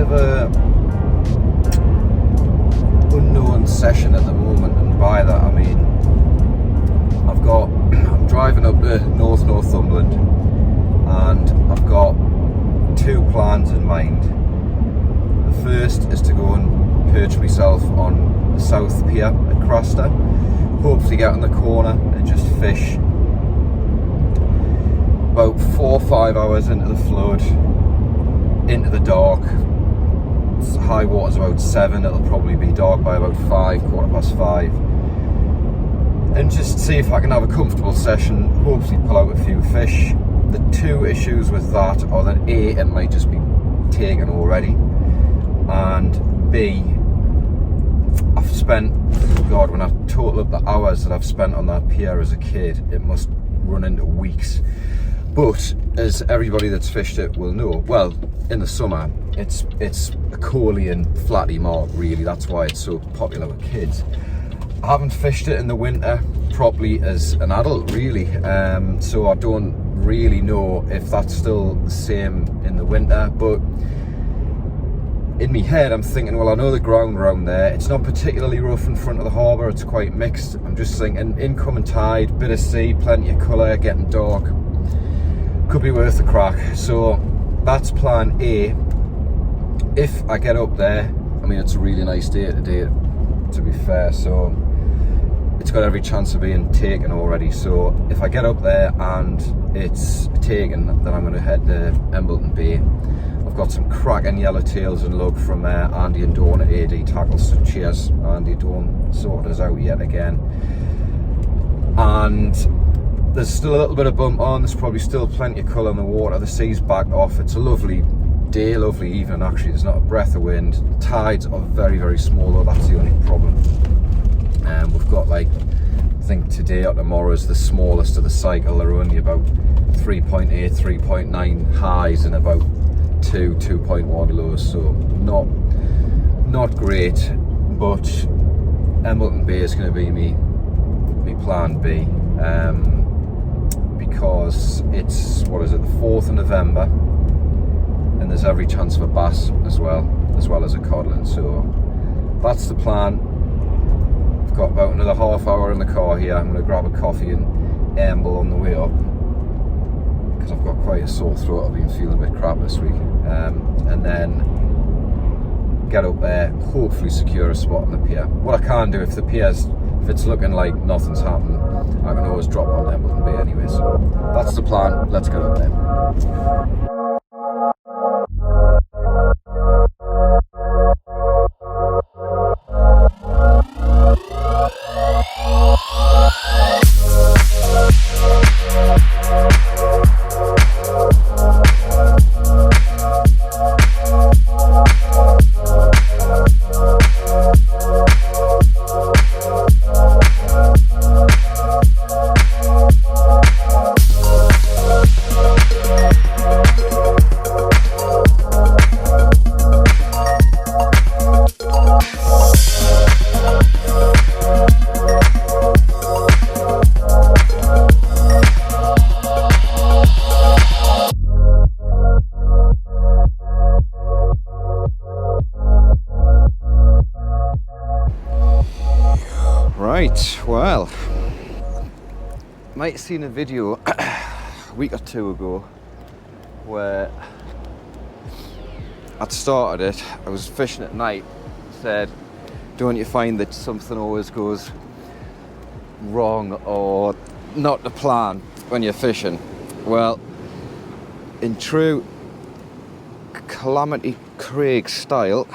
of a unknown session at the moment, and by that I mean I'm driving up to Northumberland, and I've got two plans in mind. The first is to go and perch myself on the South Pier at Craster, hopefully get on the corner and just fish about 4 or 5 hours into the flood, into the dark. High water's about 7, it'll probably be dark by about 5, 5:15, and just see if I can have a comfortable session, hopefully pull out a few fish. The two issues with that are that A, it might just be taken already, and B, I've spent, God, when I total up the hours that I've spent on that pier as a kid, it must run into weeks. But as everybody that's fished it will know, well, in the summer it's a Colean flatty mark, really. That's why it's so popular with kids. I haven't fished it in the winter properly as an adult, really, so I don't really know if that's still the same in the winter. But in my head I'm thinking, well, I know the ground around there, it's not particularly rough in front of the harbour, it's quite mixed. I'm just thinking incoming tide, bit of sea, plenty of colour, getting dark, could be worth the crack. So that's plan A. If I get up there, I mean, it's a really nice day today, to be fair, so it's got every chance of being taken already. So if I get up there and it's taken, then I'm going to head to Embleton Bay. I've got some cracking yellowtails and lug from Andy and Dawn at AD Tackles, so cheers Andy, Dawn sorted us out yet again. And there's still a little bit of bump on, there's probably still plenty of colour in the water, the sea's backed off, it's a lovely day, lovely evening actually, there's not a breath of wind. The tides are very, very small though, that's the only problem. We've got, like, I think today or tomorrow is the smallest of the cycle. They're only about 3.8, 3.9 highs and about 2.1 lows, so not great. But Embleton Bay is going to be me plan B, because it's, what is it, the 4th of November, and there's every chance for bass as well as a codling. So that's the plan. I've got about another half hour in the car here. I'm going to grab a coffee and amble on the way up, because I've got quite a sore throat. I've been feeling a bit crap this week, and then get up there, hopefully secure a spot on the pier. What I can do, if it's looking like nothing's happening, I can always drop on Embleton Bay anyway. So that's the plan. Let's get up there. Right, well, might have seen a video a week or two ago where I'd started it. I was fishing at night, said, don't you find that something always goes wrong or not the plan when you're fishing? Well, in true Calamity Craig style,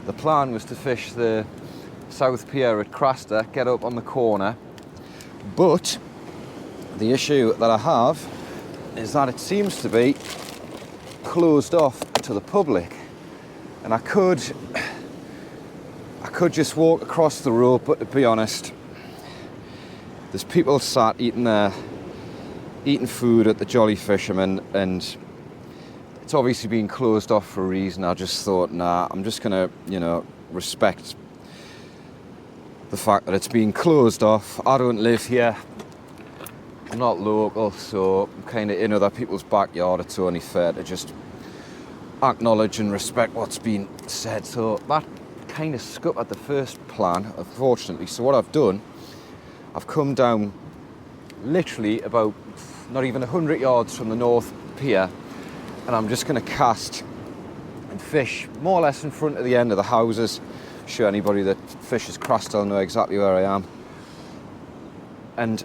the plan was to fish the South Pier at Craster, get up on the corner, but the issue that I have is that it seems to be closed off to the public, and I could just walk across the road, but to be honest, there's people sat eating food at the Jolly Fisherman, and it's obviously been closed off for a reason. I just thought, nah, I'm just gonna, respect the fact that it's been closed off. I don't live here, I'm not local, so I'm kind of in other people's backyard. It's only fair to just acknowledge and respect what's been said. So that kind of scuppered the first plan, unfortunately. So what I've done, I've come down literally about not even 100 yards from the north pier, and I'm just going to cast and fish more or less in front of the end of the houses. I'm sure anybody that fishes Craster will know exactly where I am. And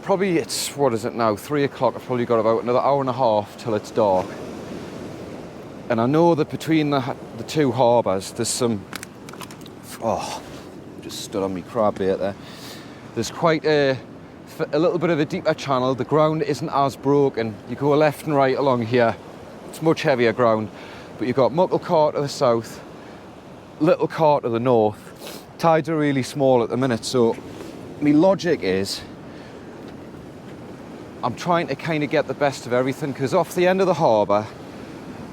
probably it's, what is it now, 3 o'clock. I've probably got about another hour and a half till it's dark. And I know that between the two harbours, there's some, oh, just stood on me crab bait there. There's quite a little bit of a deeper channel. The ground isn't as broken. You go left and right along here. It's much heavier ground. But you've got Muckle Car to the south, Little Car to the north. Tides are really small at the minute, so my logic is I'm trying to kind of get the best of everything, because off the end of the harbour,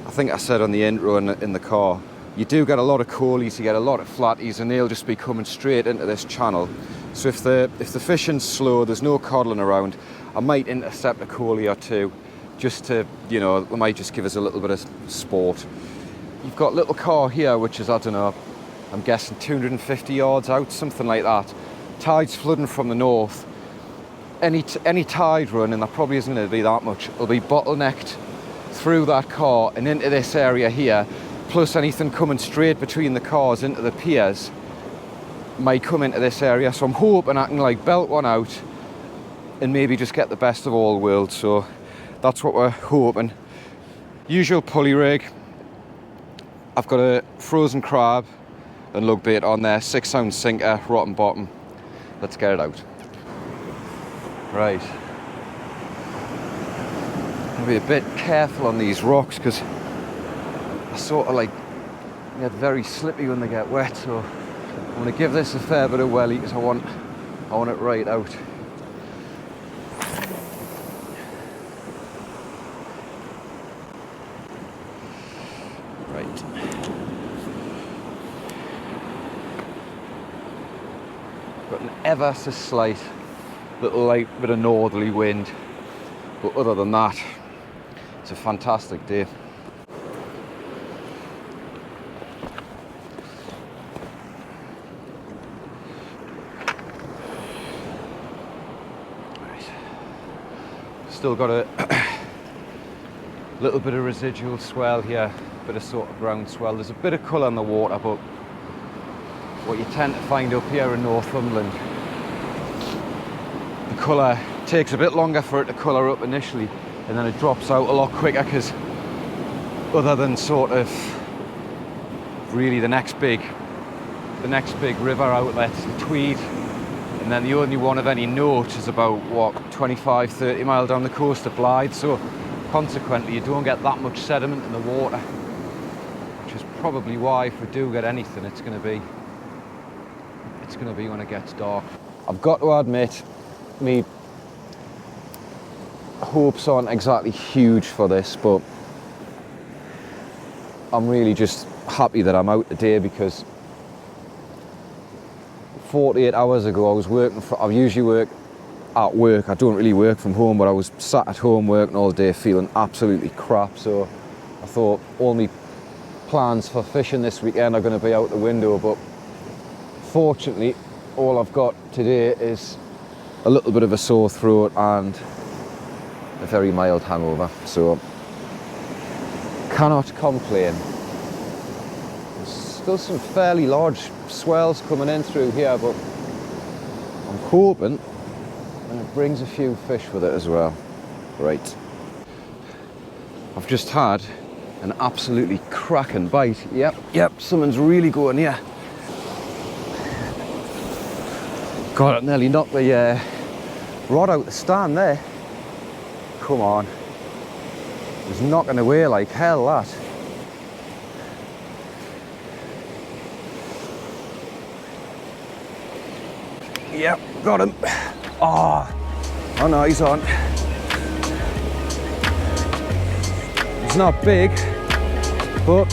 I think I said on the intro in the car, you do get a lot of coalies, you get a lot of flatties, and they'll just be coming straight into this channel. So if the fishing's slow, there's no coddling around, I might intercept a coalie or two, just to, you know, they might just give us a little bit of sport. You've got Little Car here, which is, I don't know, I'm guessing 250 yards out, something like that. Tide's flooding from the north. Any tide run, and there probably isn't going to be that much, it'll be bottlenecked through that car and into this area here, plus anything coming straight between the cars into the piers might come into this area. So I'm hoping I can like belt one out and maybe just get the best of all worlds. So that's what we're hoping. Usual pulley rig. I've got a frozen crab and lug bait on there, 6-ounce sinker, rotten bottom. Let's get it out. Right. I'll be a bit careful on these rocks, because I sort of like get very slippy when they get wet, so I'm going to give this a fair bit of welly, because I want it right out. Right. Got an ever so slight little light bit of northerly wind, but other than that, it's a fantastic day. Right. Still got a little bit of residual swell here, bit of sort of ground swell. There's a bit of colour in the water, but what you tend to find up here in Northumberland, the colour takes a bit longer for it to colour up initially, and then it drops out a lot quicker, because other than sort of really the next big river outlet, the Tweed, and then the only one of any note is about, what, 25-30 miles down the coast of Blythe. So consequently you don't get that much sediment in the water, which is probably why if we do get anything, it's going to be when it gets dark. I've got to admit, me hopes aren't exactly huge for this, but I'm really just happy that I'm out today, because 48 hours ago I was working I usually work at work. I don't really work from home, but I was sat at home working all day feeling absolutely crap. So I thought all my plans for fishing this weekend are going to be out the window, but fortunately all I've got today is a little bit of a sore throat and a very mild hangover, so cannot complain. There's still some fairly large swells coming in through here, but I'm hoping it brings a few fish with it as well. Right, I've just had an absolutely cracking bite. Yep, something's really going here. God, it nearly knocked the rod out the stand there. Come on. It was knocking away like hell, that. Yep, got him. Oh no, he's on. It's not big, but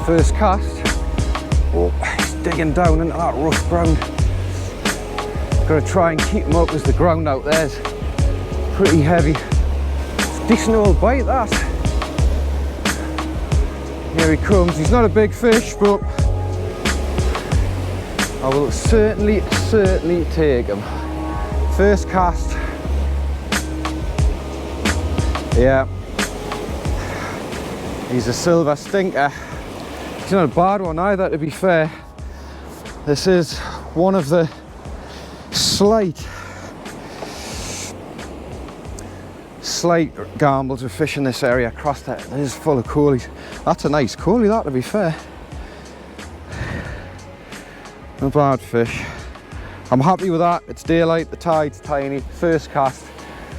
first cast. Oh, he's digging down into that rough ground. Got to try and keep him up, as the ground out there's pretty heavy. Decent old bite, that. Here he comes. He's not a big fish, but I will certainly take him. First cast. Yeah. He's a silver stinker. He's not a bad one either, to be fair. This is one of the slight gambles with fish in this area. Craster is full of coolies. That's a nice coolie, that, to be fair. Not bad fish. I'm happy with that. It's daylight, the tide's tiny. First cast.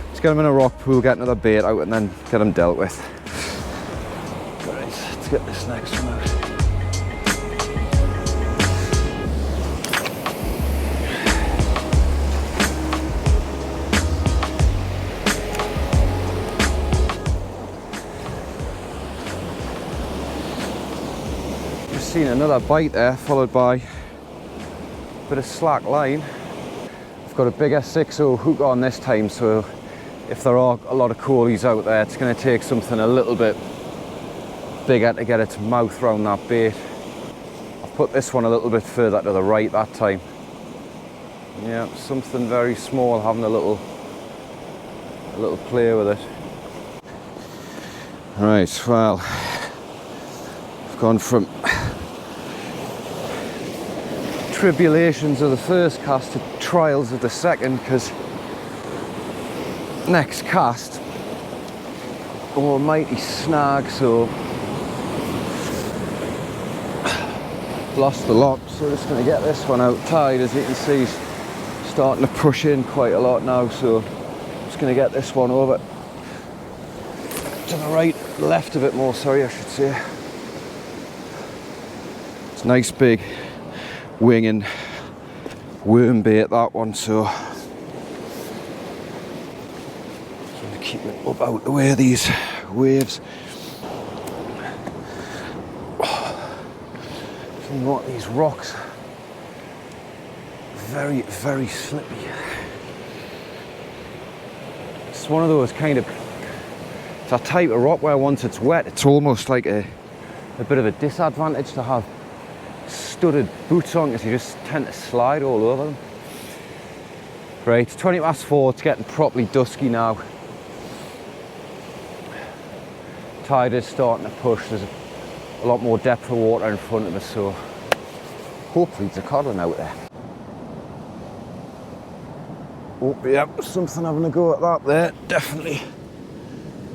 Let's get him in a rock pool, get another bait out, and then get him dealt with. Right, let's get this next one out. Seen another bite there, followed by a bit of slack line. I've got a bigger 6-0 hook on this time, so if there are a lot of coolies out there, it's going to take something a little bit bigger to get its mouth round that bait. I've put this one a little bit further to the right that time. Yeah, something very small, having a little play with it. Right, well, I've gone from tribulations of the first cast to trials of the second, because next cast, almighty snag, so lost the lock, so we're just going to get this one out. Tide, as you can see, is starting to push in quite a lot now, so just going to get this one over to the right, left a bit more, sorry I should say. It's nice big winging worm bait, that one, so trying to keep it up out the way of these waves. You know what, these rocks, very slippy. It's one of those kind of, it's a type of rock where once it's wet, it's almost like a bit of a disadvantage to have studded boots on, because you just tend to slide all over them. Right, 4:20, it's getting properly dusky now. Tide is starting to push, there's a lot more depth of water in front of us, so hopefully there's a codling out there. Oh yeah, something having a go at that there, definitely.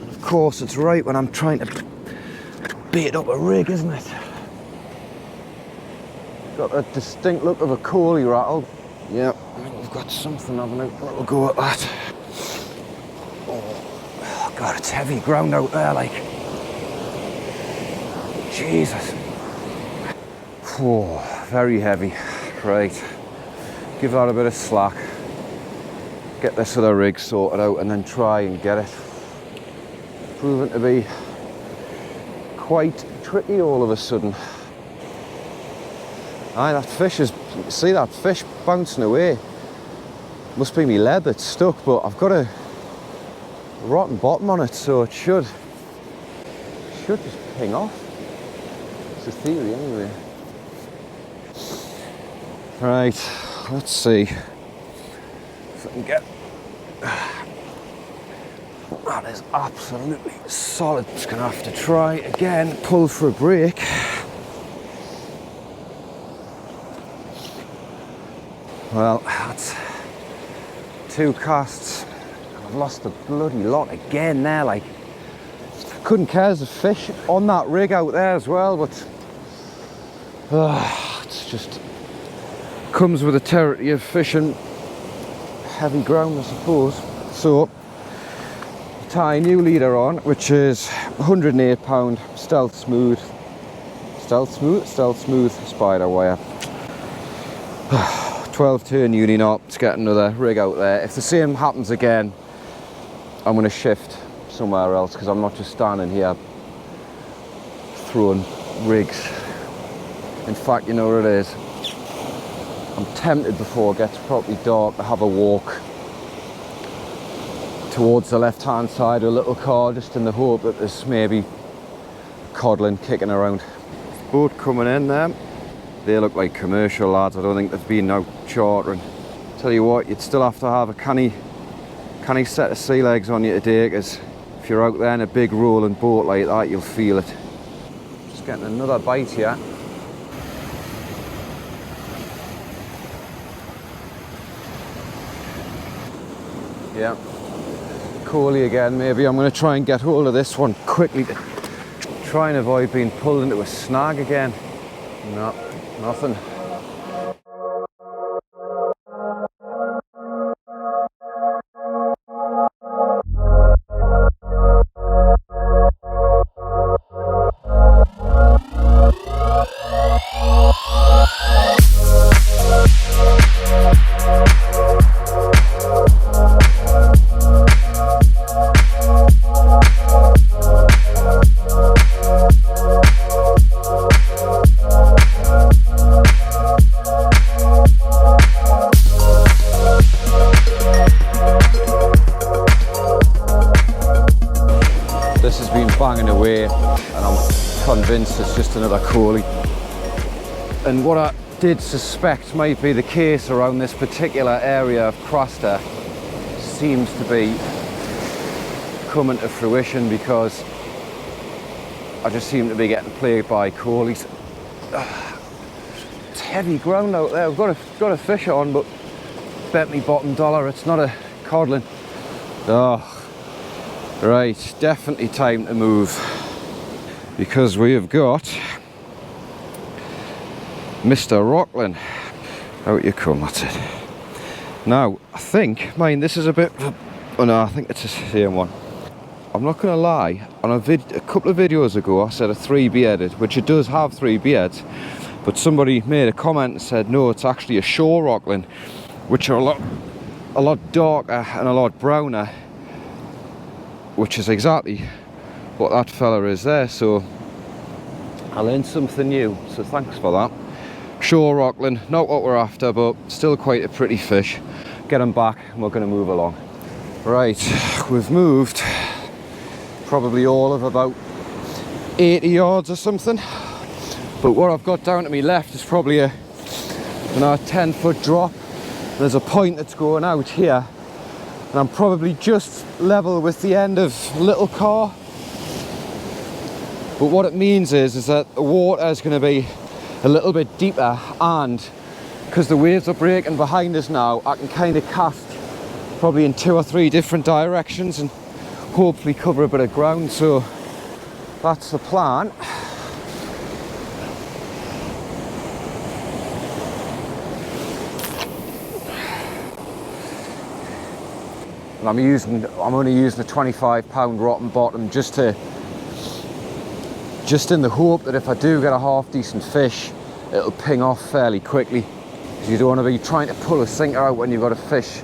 And of course it's right when I'm trying to bait up a rig, isn't it? Got a distinct look of a coolie rattle. Yeah, I think we've got something having a little go at that. Oh God, it's heavy ground out there, like. Jesus. Oh, very heavy. Right, give that a bit of slack. Get this other rig sorted out and then try and get it. Proven to be quite tricky all of a sudden. Aye, that fish is, see that fish bouncing away. Must be me lead that's stuck, but I've got a rotten bottom on it, so it should just ping off. It's a theory anyway. Right, let's see if I can get, that is absolutely solid. Just gonna have to try again, pull for a break. Well, that's 2 casts. I've lost the bloody lot again there, like. Couldn't care, there's a fish on that rig out there as well, but it's just comes with the territory of fishing heavy ground, I suppose. So, tie a new leader on, which is 108 pound stealth smooth spider wire. 12 turn uni knot to get another rig out there. If the same happens again, I'm going to shift somewhere else, because I'm not just standing here throwing rigs. In fact, you know what it is? I'm tempted before it gets properly dark to have a walk towards the left hand side of a little car, just in the hope that there's maybe codling kicking around. Boat coming in there. They look like commercial lads. I don't think they've been out chartering. Tell you what, you'd still have to have a canny set of sea legs on you today, because if you're out there in a big rolling boat like that, you'll feel it. Just getting another bite here. Yeah, Coley again. Maybe I'm going to try and get hold of this one quickly to try and avoid being pulled into a snag again. No, nothing. Banging away, and I'm convinced it's just another Coley. And what I did suspect might be the case around this particular area of Craster seems to be coming to fruition, because I just seem to be getting plagued by Coleys. It's heavy ground out there. I've got a fish on, but bet me bottom dollar it's not a codling. Oh. Right, definitely time to move, because we have got Mr. Rockland. Out you come, that's it. Now, I think, this is a bit, oh no, I think it's the same one. I'm not going to lie, on a couple of videos ago I said a 3-bearded, which it does have 3 beards, but somebody made a comment and said no, it's actually a shore Rockland, which are a lot darker and a lot browner, which is exactly what that fella is there. So I learned something new, so thanks for that. Shore Rockland, not what we're after, but still quite a pretty fish. Get him back and we're going to move along. Right, we've moved probably all of about 80 yards or something, but what I've got down to me left is probably a 10-foot drop. There's a point that's going out here, and I'm probably just level with the end of Little Car. But what it means is that the water is going to be a little bit deeper, and because the waves are breaking behind us now, I can kind of cast probably in 2 or 3 different directions and hopefully cover a bit of ground. So that's the plan. And I'm only using a 25-pound rotten bottom just in the hope that if I do get a half decent fish, it'll ping off fairly quickly. Because you don't want to be trying to pull a sinker out when you've got a fish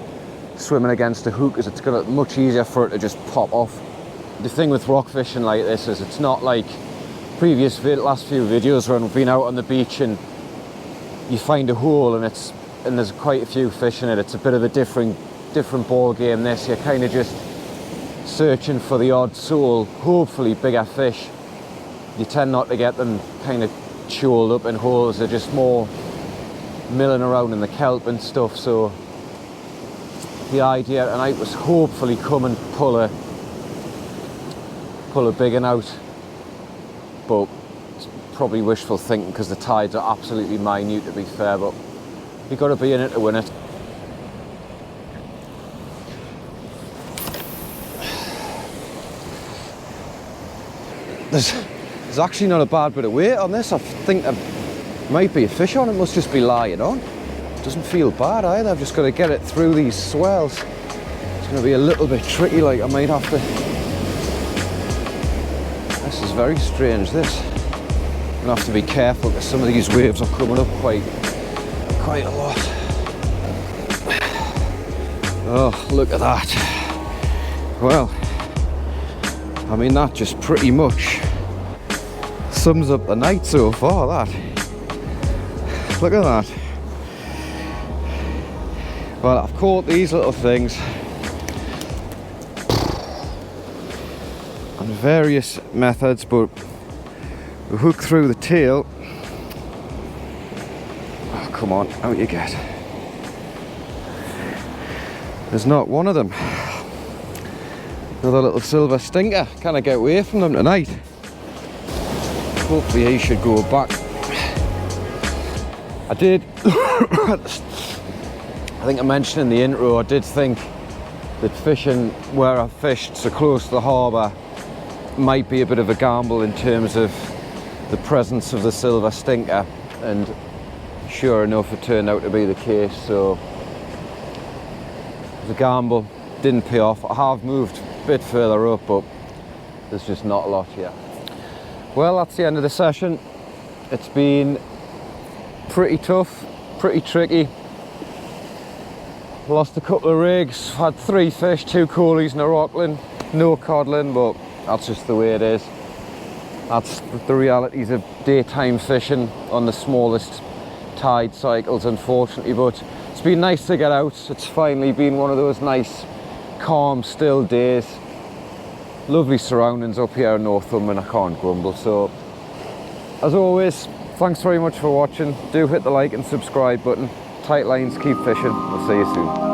swimming against a hook, because it's going to be much easier for it to just pop off. The thing with rock fishing like this is it's not like last few videos when we've been out on the beach and you find a hole and there's quite a few fish in it. It's a bit of a different ball game. This, you're kind of just searching for the odd sole, hopefully bigger fish. You tend not to get them kind of chewed up in holes. They're just more milling around in the kelp and stuff. So the idea tonight was hopefully come and pull a big one out, but it's probably wishful thinking because the tides are absolutely minute, to be fair, but you've got to be in it to win it. There's actually not a bad bit of weight on this. I think there might be a fish on it, must just be lying on. It doesn't feel bad either. I've just got to get it through these swells. It's going to be a little bit tricky, like I might have to... This is very strange, this. I'm going to have to be careful because some of these waves are coming up quite a lot. Oh, look at that. Well, I mean, that just pretty much sums up the night so far, that. Look at that. Well, I've caught these little things. on various methods, but we hook through the tail. Oh, come on, out you get. There's not one of them. Another little silver stinker. Can I get away from them tonight? Hopefully he should go back. I did, I think I mentioned in the intro, I did think that fishing where I fished so close to the harbour might be a bit of a gamble in terms of the presence of the silver stinker, and sure enough it turned out to be the case. So it was a gamble, didn't pay off. I have moved a bit further up, but there's just not a lot here. Well, that's the end of the session. It's been pretty tough, pretty tricky. Lost a couple of rigs, had 3 fish, 2 coolies and a rockling, no codling, but that's just the way it is. That's the realities of daytime fishing on the smallest tide cycles, unfortunately, but it's been nice to get out. It's finally been one of those nice, calm, still days. Lovely surroundings up here in Northumberland, I can't grumble. So, as always, thanks very much for watching. Do hit the like and subscribe button. Tight lines, keep fishing. We'll see you soon.